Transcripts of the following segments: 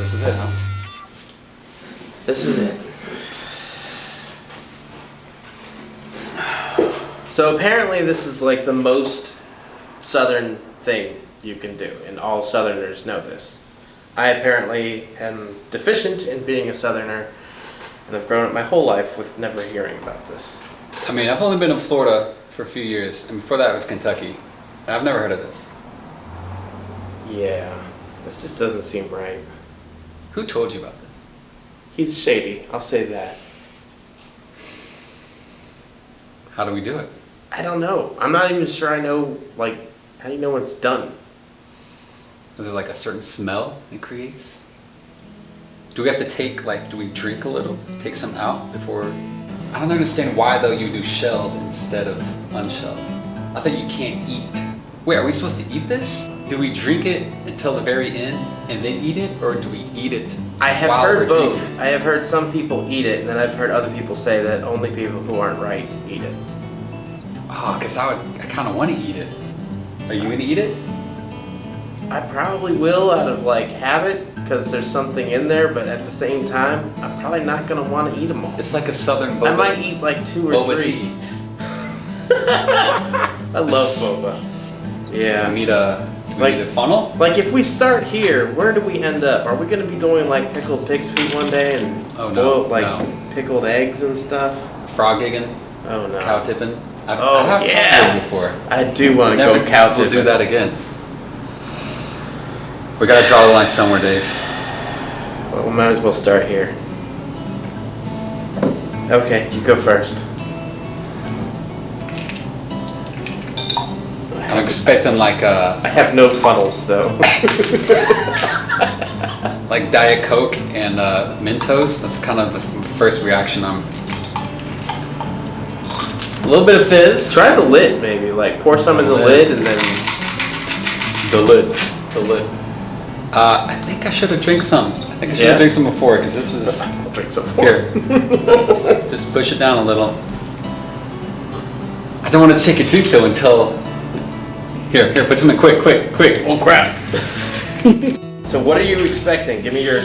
this is it, huh? This is it. So apparently this is like the most southern thing you can do, and all southerners know this. I apparently am deficient in being a southerner, and I've grown up my whole life with never hearing about this. I mean, I've only been in Florida for a few years, and before that it was Kentucky. And I've never heard of this. Yeah, this just doesn't seem right. Who told you about this? He's shady, I'll say that. How do we do it? I don't know. I'm not even sure I know, like, how do you know when it's done? Is there like a certain smell it creates? Do we have to take, like, do we drink a little? Take some out before? I don't understand why, though, you do shelled instead of unshelled. I thought you can't eat. Wait, are we supposed to eat this? Do we drink it until the very end and then eat it? Or do we eat it I have while heard we're both. drinking? I have heard some people eat it, and then I've heard other people say that only people who aren't right eat it. Oh, because I kind of want to eat it. Are you going to eat it? I probably will out of like habit, because there's something in there, but at the same time, I'm probably not going to want to eat them all. It's like a southern boba. I might eat like 2 or boba 3. tea. I love boba. Do Yeah. we need a funnel? Like if we start here, where do we end up? Are we going to be doing like pickled pig's feet one day and Oh, no, boiled, like no. pickled eggs and stuff? Frog gigging? Oh no. Cow tipping? I Oh, have yeah. frog gigging before. I do want to Never go cow We'll tipping. do that again. We gotta draw the line somewhere, Dave. Well, we might as well start here. Okay, you go first. I'm expecting like I have no funnels, so. like Diet Coke and Mentos. That's kind of the first reaction. A little bit of fizz. Try the lid, maybe. Like pour some in the lid and then. The lid. I think I should have drank some. I think I should have drank some before, because this is... I'll drink some Here. Just push it down a little. I don't want to take a drink though until... Here, put some in quick. Oh crap. So what are you expecting? Give me your.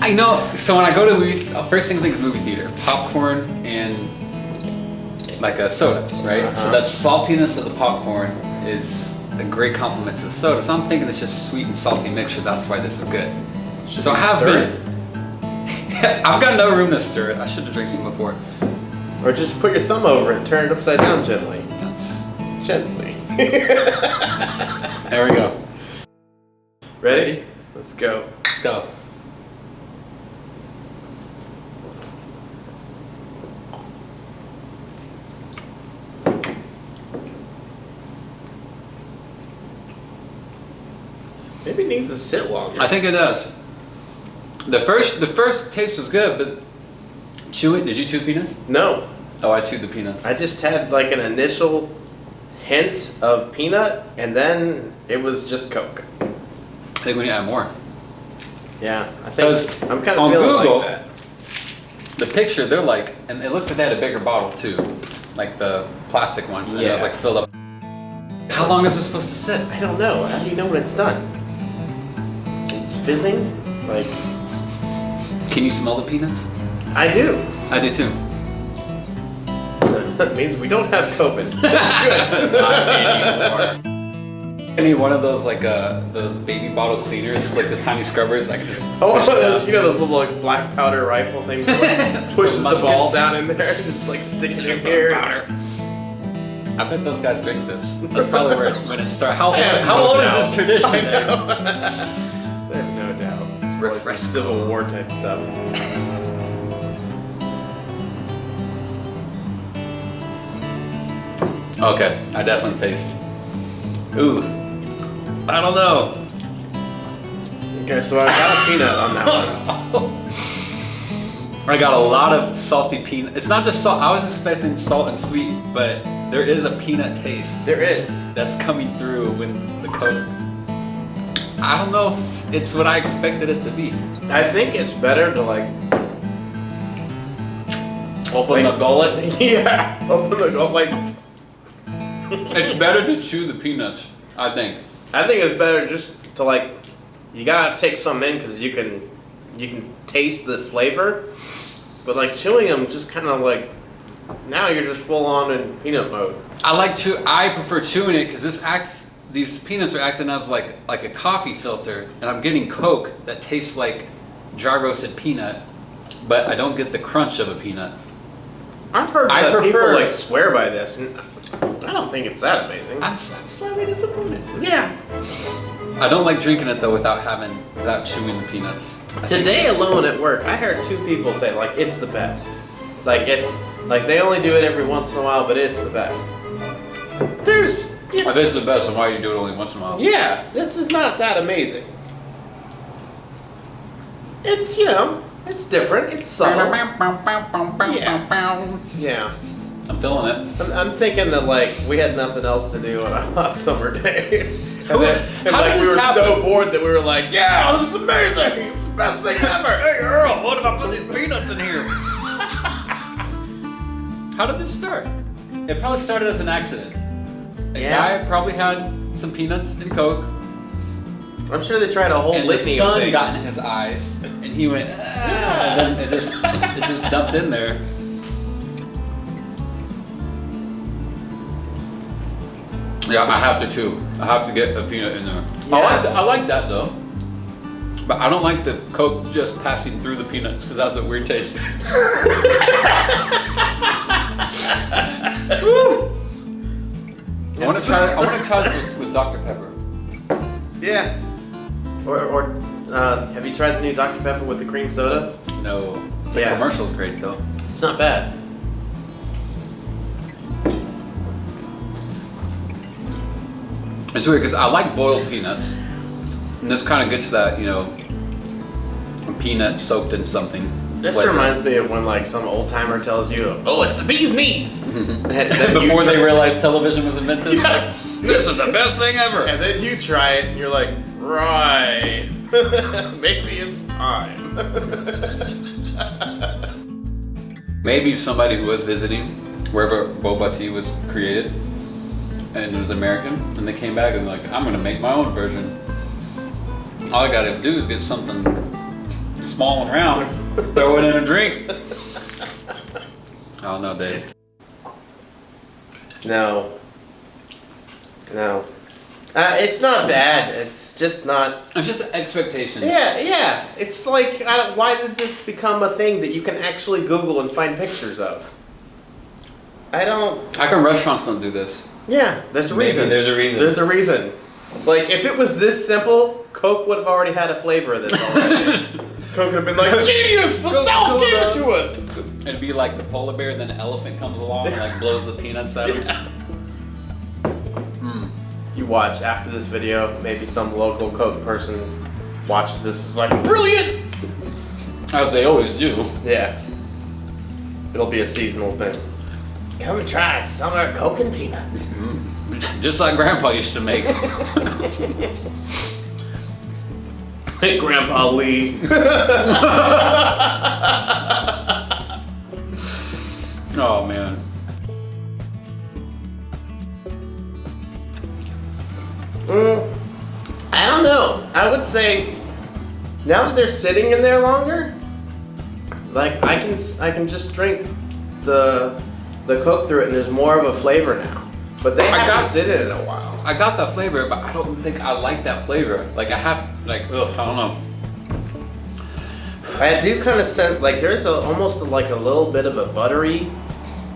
I know, so when I go to first thing I think is movie theater. Popcorn and like a soda, right? So that saltiness of the popcorn is a great compliment to the soda. So I'm thinking it's just a sweet and salty mixture. That's why this is good. So I have been. I've got no room to stir it. I should have drank some before. Or just put your thumb over it and turn it upside down gently. That's Gently. there we go. Ready? Let's go. Let's go. Maybe it needs to sit longer. I think it does. The first taste was good, but chew it. Did you chew peanuts? No. Oh, I chewed the peanuts. I just had like an initial hint of peanut, and then it was just Coke. I think we need to add more. Yeah, I think Because I'm kind on of feeling Google, like that. the picture, they're like, and it looks like they had a bigger bottle too, like the plastic ones, and it was Yeah. like filled up. How long is this supposed to sit? I don't know. How do you know when it's done? It's fizzing? Like, Can you smell the peanuts? I do. I do too. That means we don't have COVID. I need one of those like those baby bottle cleaners, like the tiny scrubbers. I can just. Oh, push it those, up. you know those little like black powder rifle things that like, pushes the Muskets. ball down in there and just like sticks it in your ear. Powder. I bet those guys drink this. That's probably when it started. How no old doubt. is this tradition? I have no doubt. It's more like some refreshing. Civil War type stuff. Okay, I definitely taste. Ooh, I don't know. Okay, so I got a peanut on that one. I got a lot of salty peanut. It's not just salt. I was expecting salt and sweet, but there is a peanut taste There is. that's coming through with the Coke. I don't know if it's what I expected it to be. I think it's better to like. Open the gullet. Yeah, open the go like. It's better to chew the peanuts, I think. I think it's better just to like. You gotta take some in because you can you can taste the flavor, but like chewing them just kind of like, now you're just full on in peanut mode. I prefer chewing it because these peanuts are acting as like a coffee filter, and I'm getting Coke that tastes like dry roasted peanut, but I don't get the crunch of a peanut. I've heard that people like swear by this, and I don't think it's that amazing. I'm slightly disappointed. Yeah. I don't like drinking it though without chewing the peanuts. Today alone at work, I heard 2 people say like it's the best. Like it's like they only do it every once in a while, but it's the best. This is the best, and why you do it only once in a while? Yeah, this is not that amazing. It's it's different. It's subtle. Yeah. I'm feeling it. I'm thinking that like we had nothing else to do on a hot summer day. And we were so bored that we were like, yeah, this is amazing. It's the best thing ever. Hey Earl, what if I put these peanuts in here? How did this start? It probably started as an accident. A guy probably had some peanuts and Coke. I'm sure they tried a whole litany of things. And the sun got in his eyes, and he went, and then it just dumped in there. Yeah, I have to chew. I have to get a peanut in there. Yeah. I like that though. But I don't like the Coke just passing through the peanuts because that's a weird taste. I want to try this with Dr. Pepper. Yeah. Or have you tried the new Dr. Pepper with the cream soda? No. The commercial's great though. It's not bad. It's weird because I like boiled peanuts. And this kind of gets that, peanut soaked in something. This flavor. reminds me of when like some old timer tells you, "Oh, it's the bee's knees." Before they realized television was invented. Yes. Like, this is the best thing ever. And then you try it and you're like, right. Maybe it's time. Maybe somebody who was visiting wherever boba tea was created and it was American, and they came back and they're like, I'm gonna make my own version. All I gotta do is get something small and round, throw it in a drink. Oh no, Dave. No. It's not bad. It's just not. It's just expectations. Yeah. It's like, why did this become a thing that you can actually Google and find pictures of? How come restaurants don't do this? Yeah, there's a reason. There's a reason. There's a reason. Like, if it was this simple, Coke would have already had a flavor of this already. Coke would have been like, genius! The South gave it to us! It'd be like the polar bear, then an elephant comes along and like blows the peanuts out of him. You watch after this video, maybe some local Coke person watches this is like, brilliant! As they always do. Yeah. It'll be a seasonal thing. Come and try summer Coke and peanuts. Just like Grandpa used to make. Hey, Grandpa Lee. Oh man. I don't know. I would say now that they're sitting in there longer, like I can just drink the Coke through it, and there's more of a flavor now. But they have to sit in it a while. I got that flavor, but I don't think I like that flavor. Like I don't know. I do kind of sense like there's almost like a little bit of a buttery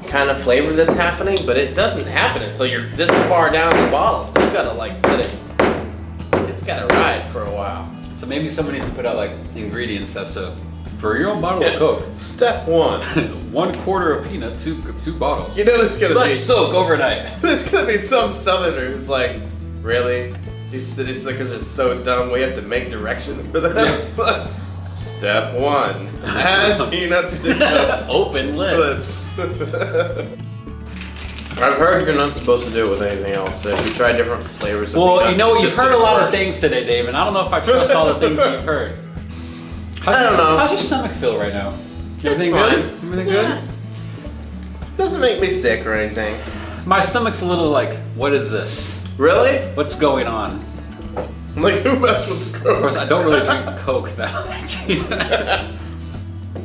kind of flavor that's happening, but it doesn't happen until you're this far down the bottle. So you gotta like let it. It's gotta ride for a while. So maybe somebody needs to put out like ingredients that's for your own bottle of Coke. Step 1. 1/4 of peanut, two bottles. You know there's gonna Let be soak overnight. There's gonna be some southerner who's like, really? These city slickers are so dumb. We have to make directions for them. Step 1: add peanuts to the Open lid. lips. I've heard you're not supposed to do it with anything else. So if you try different flavors of Well, peanuts, you've heard a lot of things today, Dave, and I don't know if I trust all the things that you've heard. I don't know. How's your stomach feel right now? Everything fine. good? Everything good? Doesn't make me sick or anything. My stomach's a little like, what is this? Really? What's going on? I'm like, who messed with the Coke? Of course, I don't really drink Coke that much.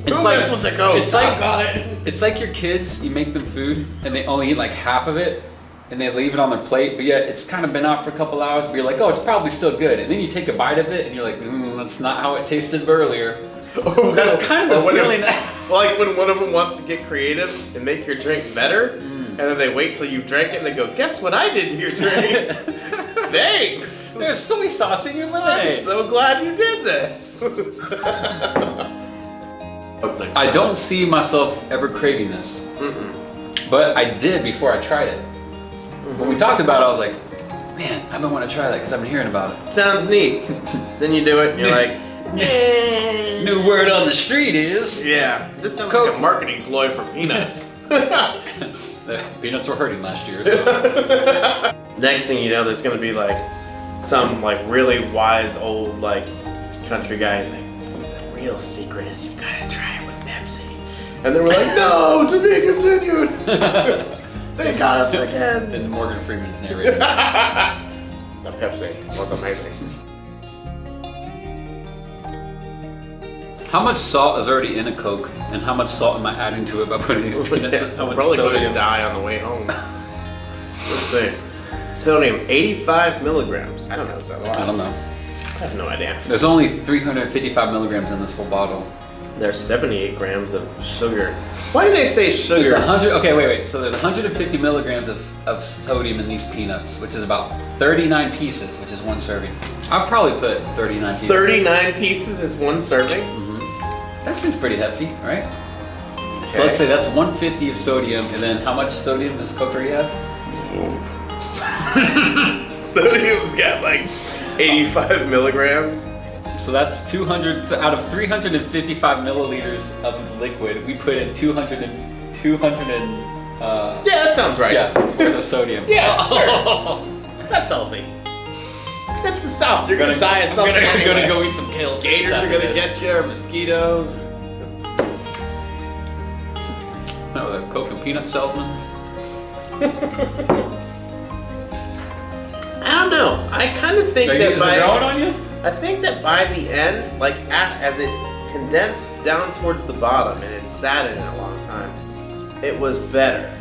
Who messed with the Coke? It's like, got it. it's like your kids, you make them food and they only eat like half of it and they leave it on their plate, but yet it's kind of been out for a couple hours, but you're like, oh, it's probably still good. And then you take a bite of it and you're like, that's not how it tasted earlier. That's kind of the feeling Like when one of them wants to get creative and make your drink better, and then they wait till you drink it and they go, guess what I did to your drink? Thanks! There's soy sauce in your I'm lemonade. so glad you did this! I don't see myself ever craving this, but I did before I tried it. When we talked about it, I was like, man, I've been wanting to try that because I've been hearing about it. Sounds neat. Then you do it and you're like, New word on the street is... yeah, this sounds Coke. like a marketing ploy for Peanuts. The peanuts were hurting last year, so... Next thing you know, there's gonna be like some like really wise old like country guys like, the real secret is you gotta try it with Pepsi. And then we're like, no, to be continued. They got us again. And Morgan Freeman's narrating. The Pepsi was amazing. How much salt is already in a Coke, and how much salt am I adding to it by putting these peanuts in? How much Probably sodium? gonna die on the way home. Let's see. Sodium, 85 milligrams. I don't know, is that a lot? I don't know. I have no idea. There's only 355 milligrams in this whole bottle. There's 78 grams of sugar. Why do they say sugar? There's 100. Okay, wait. So there's 150 milligrams of sodium in these peanuts, which is about 39 pieces, which is one serving. I've probably put 39 pieces. 39 pieces is one serving? That seems pretty hefty, right? Okay. So let's say that's 150 of sodium, and then how much sodium does Coke already have? Sodium's got like 85 milligrams. So that's 200. So out of 355 milliliters of liquid, we put in 200 and Yeah, that sounds right. yeah, worth of sodium. Yeah, sure. That's healthy. That's the South. You're gonna die of something. I'm gonna anyway. go eat some kale. Gators are gonna get you, or mosquitoes. No, the Coke and peanut salesman. I don't know. I kind of think Is that it growing by on you? I think that by the end, like as it condensed down towards the bottom and it sat in it a long time, it was better.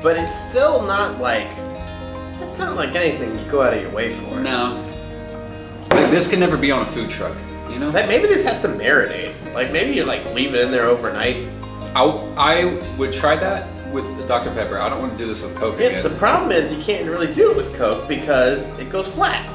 But it's still not like anything you go out of your way for. No. Like this can never be on a food truck, you know? Like maybe this has to marinate. Like maybe you like leave it in there overnight. I would try that with Dr. Pepper. I don't want to do this with Coke Yeah, again. the problem is you can't really do it with Coke because it goes flat.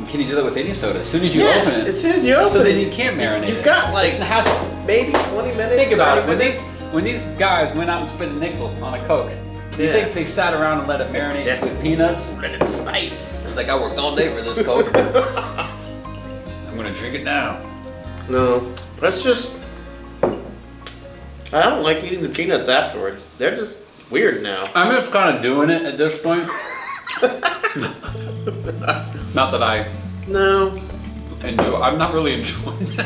Can you do that with any soda? As soon as you open it. As soon as you open So it, then you can't marinate You've it. got like It has- maybe 20 minutes. Think about it. 30 minutes. When these guys went out and spent a nickel on a Coke, do you Yeah. think they sat around and let it marinate Yeah. with peanuts? Let it spice. It's like, I worked all day for this Coke. I'm gonna drink it now. No, that's just. I don't like eating the peanuts afterwards. They're just weird now. I'm just kind of doing it at this point. Not that I No, enjoy. I'm not really enjoying it.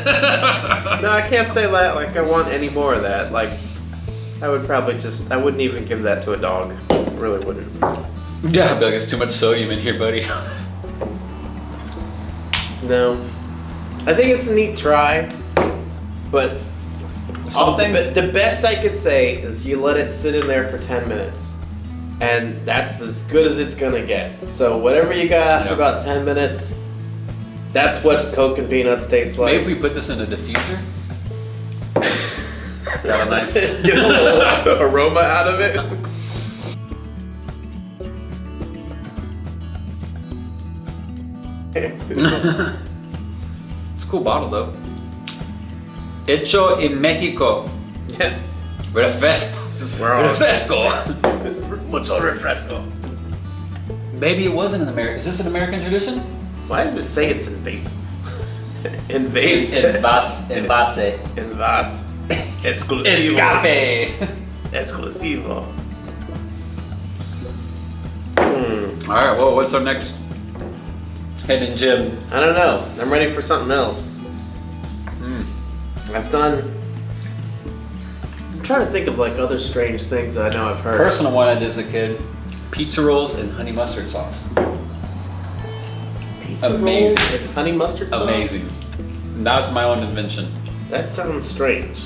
no, I can't say that. Like I want any more of that. Like I would probably just. I wouldn't even give that to a dog. I really wouldn't. Yeah, I'd be like, it's too much sodium in here, buddy. No, I think it's a neat try, but Some things. the best I could say is you let it sit in there for 10 minutes, and that's as good as it's gonna get. So whatever you got after Yep. about 10 minutes, that's what Coke and peanuts taste like. Maybe if we put this in a diffuser. Got a nice. Get a little aroma out of it. It's a cool bottle though. Hecho en Mexico. Yeah, Refresco. this is where all Refresco. mucho refresco. Maybe it wasn't an American. Is this an American tradition? Why does it say it's invasive? Invasive. Envase. Invas. Exclusivo. Escape. Exclusivo. All right. Well, what's our next hidden gem? I don't know. I'm ready for something else. I've done. I'm trying to think of like other strange things that I know I've heard. Personal one I did as a kid: pizza rolls and honey mustard sauce. pizza Amazing. roll and honey mustard sauce? Amazing. That's my own invention. That sounds strange.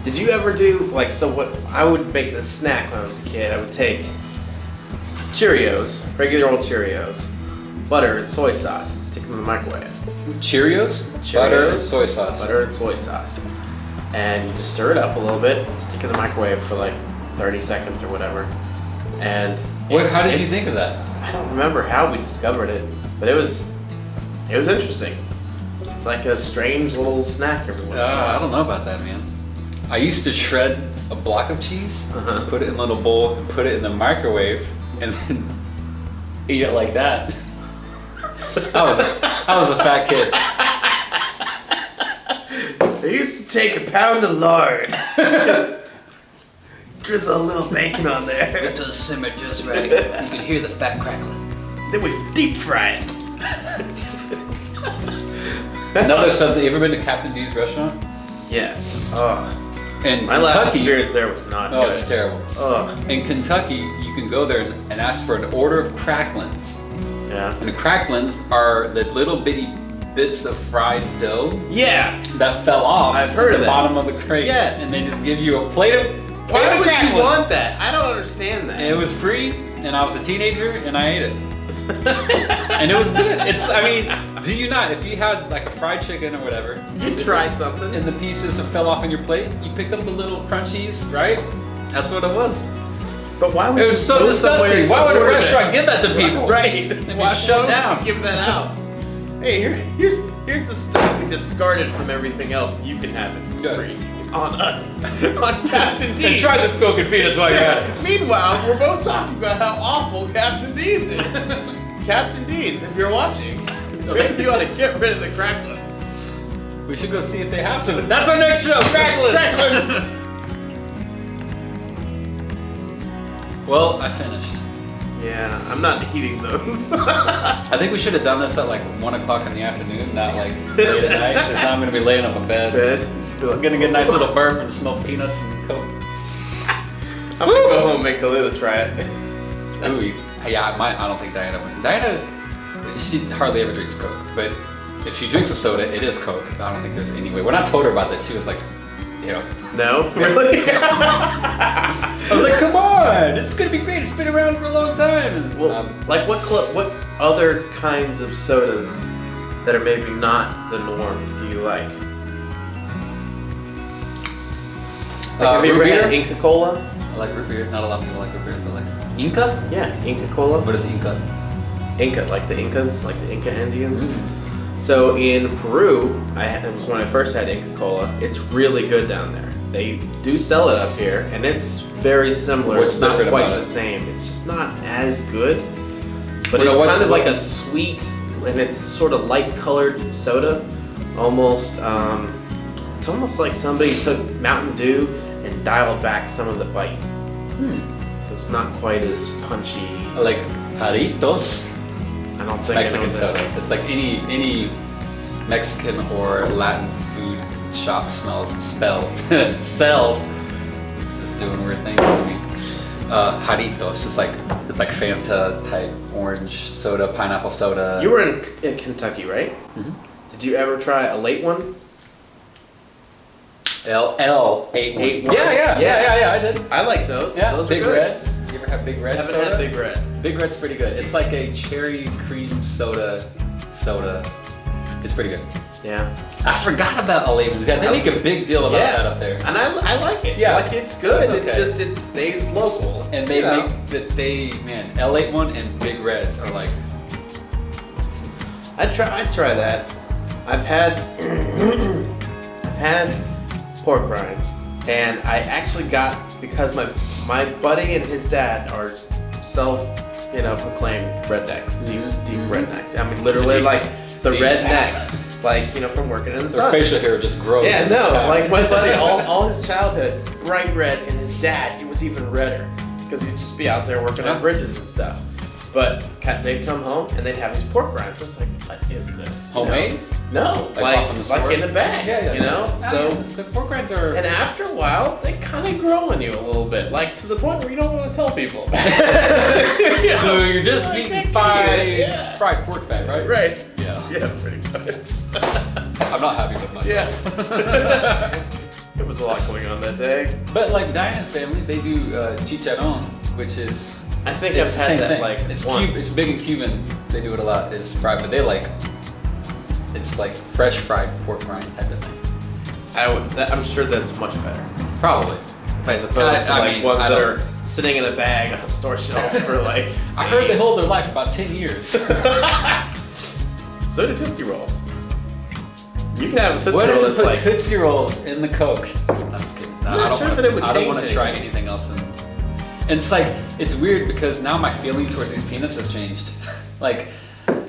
Did you ever do, like, so what, I would make this snack when I was a kid. I would take Cheerios, regular old Cheerios, butter and soy sauce, and stick them in the microwave. Cheerios, butter, and soy sauce. Butter and soy sauce. And you just stir it up a little bit, stick it in the microwave for like 30 seconds or whatever. And How did you think of that? I don't remember how we discovered it, but it was interesting. It's like a strange little snack every once in a I while. don't know about that, man. I used to shred a block of cheese, Uh-huh. put it in a little bowl, and put it in the microwave, and then eat it like that. I was a fat kid. I used to take a pound of lard, drizzle a little bacon on there, Until it simmered just right. You can hear the fat crackling. then we deep fry it. Another something. You ever been to Captain D's restaurant? Yes. Oh, In my last Kentucky. experience there was not Oh, good. it's terrible. Ugh. In Kentucky, you can go there and ask for an order of cracklins. Yeah. And the cracklins are the little bitty bits of fried dough Yeah. that fell off I've heard at of the that. bottom of the crate. Yes. And they just give you a plate of Why would you cracklins. want that? I don't understand that. And it was free, and I was a teenager, and I ate it. And it was good. I mean, do you not? If you had like a fried chicken or whatever, You try something. and the pieces fell off in your plate, you picked up the little crunchies, right? That's what it was. But why would It you was so go somewhere disgusting. to Why would a order restaurant that? give that to people? Right. They'd be Why shut would down. you give that out? Hey, here's the stuff we discarded from everything else. You can have it Yes. free on us on Captain D. And try this Coke and Peanuts while you're at it. Meanwhile, we're both talking about how awful Captain D's is. Captain D's, if you're watching, maybe you ought to get rid of the cracklins. We should go see if they have some. That's our next show, Cracklins. Cracklins. Well, I finished. Yeah, I'm not eating those. I think we should have done this at like 1 o'clock in the afternoon, not like late at night, because now I'm gonna be laying up in bed. I'm gonna get a nice little burp and smell peanuts and Coke. I'm gonna go home and make Kalila try it. Ooh, yeah, I don't think Diana would. Diana, she hardly ever drinks Coke, but if she drinks a soda, it is Coke. I don't think there's any way. When I told her about this, she was like, you know, No? Really? I was like, come on, it's gonna be great. It's been around for a long time. And, Well, like what other kinds of sodas that are maybe not the norm do you like? Like, have you ever root had beer? Inca Cola? I like root beer. Not a lot of people like root beer, but like Inca. Yeah, Inca Cola. What is Inca? Inca, like the Incas, like the Inca Indians. So in Peru, it was when I first had Inca Cola. It's really good down there. They do sell it up here, and it's very similar. What's it's not different quite about the it? same. It's just not as good. But Well, no, it's what's kind of the- like a sweet, and it's sort of light-colored soda. Almost, it's almost like somebody took Mountain Dew and dialed back some of the bite. So it's not quite as punchy. I like Jarritos. I don't It's think I know Mexican that. soda. It's like any Mexican or Latin food shop sells. It's just doing weird things to me. Jarritos. It's like Fanta type orange soda, pineapple soda. You were in Kentucky, right? Mhm. Did you ever try a late one? L81. one. Yeah, I did. I like those. Yeah, those Big are good. Reds. You ever have Big Red Haven't soda? had Big Red. Big Red's pretty good. It's like a cherry cream soda. It's pretty good. Yeah. I forgot about L81s. Yeah, they make a big deal about Yeah. that up there. And I like it. Yeah. Like it's good. It's It's okay. just it stays local. And they make that L81 and Big Reds are like I'd try that. I've had pork rinds, and I actually got, because my buddy and his dad are proclaimed rednecks, deep rednecks. I mean, literally Deep- like the deep redneck, like from working in the their sun. facial hair just grows. Yeah, in no, this town. like my buddy, all his childhood, bright red, and his dad, he was even redder, because he'd just be out there working on bridges and stuff. But they'd come home and they'd have these pork rinds. I was like, what is this? You know? Homemade? No, Like like bought from the store? in a bag. Yeah. You know, Ah, so. yeah. The pork rinds are. And after a while, they kind of grow on you a little bit, like to the point where you don't want to tell people. So you're just eating fried, Yeah. fried pork fat, right? Right. Yeah. Yeah, pretty much. I'm not happy with myself. Yeah. There was a lot going on that day. But like Diane's family, they do chicharron, which is I think it's the I've same had that thing. like it's once. It's big in Cuban. They do it a lot. It's fried, but they like it's like fresh fried pork rind type of thing. I'm sure that's much better. Probably. As opposed to I like mean, ones I that don't- are sitting in a bag on a store shelf for like. I heard they days. hold their life about 10 years. So do Tootsie Rolls. You can have a Tootsie What Roll if you that's put like. Tootsie Rolls in the Coke? I'm just kidding. I'm not sure that it would I don't change want to try anything. anything else. And it's like, it's weird because now my feeling towards these peanuts has changed. Like,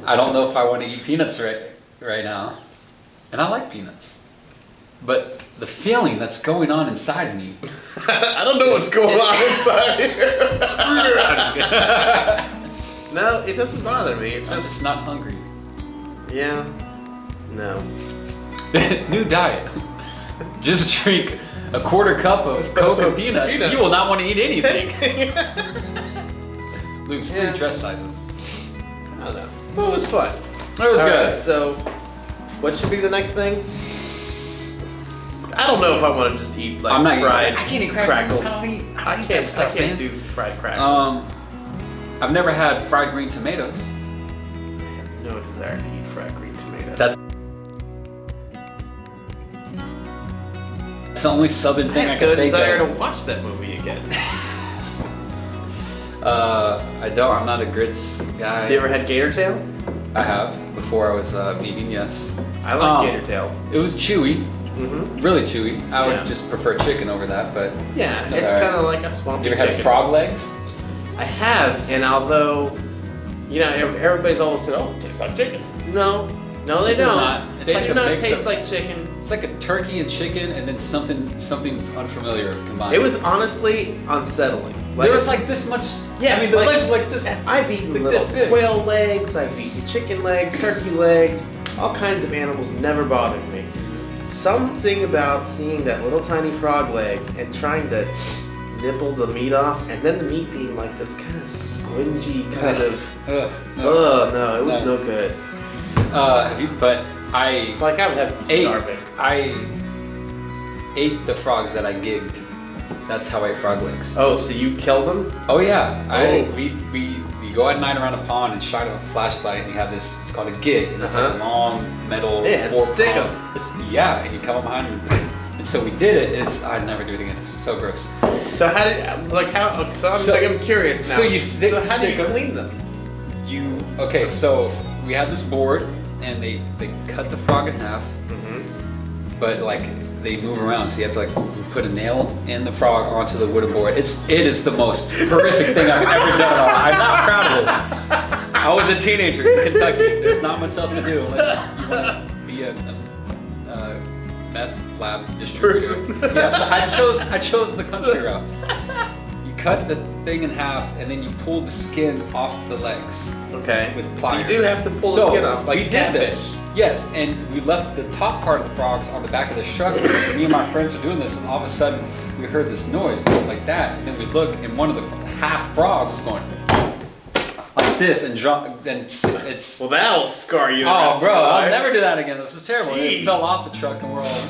I don't know if I want to eat peanuts right now. And I like peanuts. But the feeling that's going on inside of me. I don't know what's going on inside here. I'm just kidding. No, it doesn't bother me. It's I'm just just not hungry. yeah. No. New diet. Just drink a quarter cup of Coke and peanuts. Peanuts. You will not want to eat anything. Lose Yeah. 3 dress sizes. I don't know. Well, it was fun. That was All good. right, so, what should be the next thing? I don't know if I want to just eat like I'm not fried I can't eat crackles. crackers. I don't eat I that can't. stuff, I can't man. do fried crackers. I've never had fried green tomatoes. No desire to eat fried green tomatoes. That's the only southern I thing I have can no think desire of. to watch that movie again. I don't. I'm not a grits guy. Have you ever had gator tail? I have before I was vegan. Yes. I like gator tail. It was chewy, Mm-hmm. really chewy. I would Yeah. just prefer chicken over that. But Yeah, it's Alright. kind of like a swampy you ever had chicken. frog legs? I have, and although, you know, everybody's always said, "Oh, it tastes like chicken." No, they It does don't. not. It's They like do a not mix taste of- like chicken. It's like a turkey and chicken, and then something unfamiliar combined. It was honestly unsettling. There was like this much. Yeah, I mean, the like- legs were like this. I've eaten like little this big. quail legs, I've eaten chicken legs, turkey legs, all kinds of animals never bothered me. Something about seeing that little tiny frog leg and trying to nibble the meat off, and then the meat being like this kind of squingy kind of. Ugh, no. Oh no, it was No. no good. Have you? But I Like I would have to be ate. starving. I ate the frogs that I gigged. That's how I ate frog legs. Oh, so you killed them? Oh yeah, Oh. You go at night around a pond and shine a flashlight, and you have this. It's called a gig, and it's like a long metal. Yeah, and 4 stick 'em. Yeah, and you come up behind them. And so we did it. I'd never do it again. It's so gross. So how did I'm curious now. so you stick- So how do stick you 'em. clean them? Okay, so we had this board, and they cut the frog in half, Mm-hmm. but like they move around, so you have to like put a nail in the frog onto the wooden board. It is the most horrific thing I've ever done. I'm not proud of this. I was a teenager in Kentucky. There's not much else to do unless you want to be a meth lab distributor. Person. Yeah, so I chose the country route. You cut the thing in half, and then you pull the skin off the legs. Okay. With So pliers. you do have to pull the skin off, like we did catfish. this. Yes, and we left the top part of the frogs on the back of the truck. Me and my friends were doing this, and all of a sudden we heard this noise like that, and then we look, and one of the half frogs is going like this, and it's. Well, that'll scar you. The Oh, rest bro, of your I'll life. never do that again. This is terrible. Jeez. It fell off the truck, and we're all.